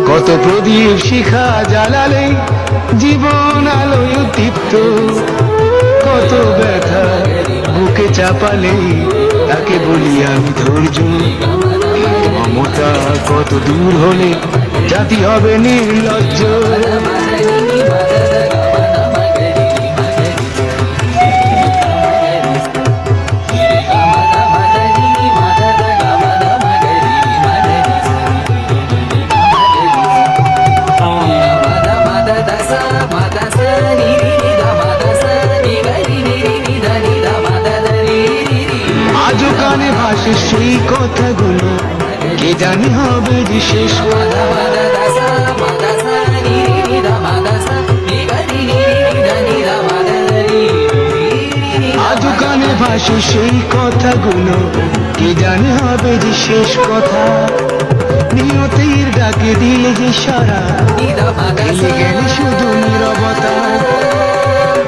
কত প্রদীপ শিখা জ্বালালে জীবন আলোয় দীপ্ত, কত ব্যথা বুকে চাপালে তাকে বলি আমি ধৈর্য। মমতা কত দূর হলে জাতি হবে নির্লজ্জ। আজও কানে ভাসে সেই কথাগুলো, কে জানি হবে যে শেষ কথা। আজও কানে ভাসে সেই কথাগুলো, কে জানি হবে যে শেষ কথা। নিয়তির ডাকে দিলে যে সারা, দিলে গেলে শুধু নীরবতা।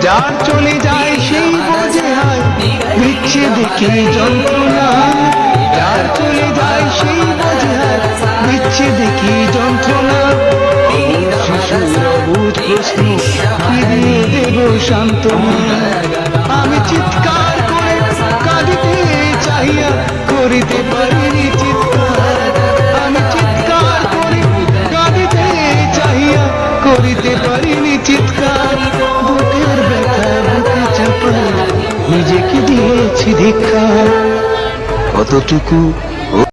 যার চলে যায় সেই বোঝে হয় বিচ্ছেদে কি যন্ত্রণা। যার চলে যায় সেই বোঝে হয় বিচ্ছেদে কি যন্ত্রণা। শিশুর অবুঝ প্রশ্ন কি দিয়ে দেব সান্ত্বনা। আমি চিৎকার করে কাঁদিতে চাহিয়া করিতে পারিনি চিৎকার। আমি চিৎকার করে কাঁদিতে চাহিয়া করিতে পারিনি চিৎকার। বুকের ব্যথা বুকে চাপা নিজেকে দিয়েছি ধিক্কার। কতটুকু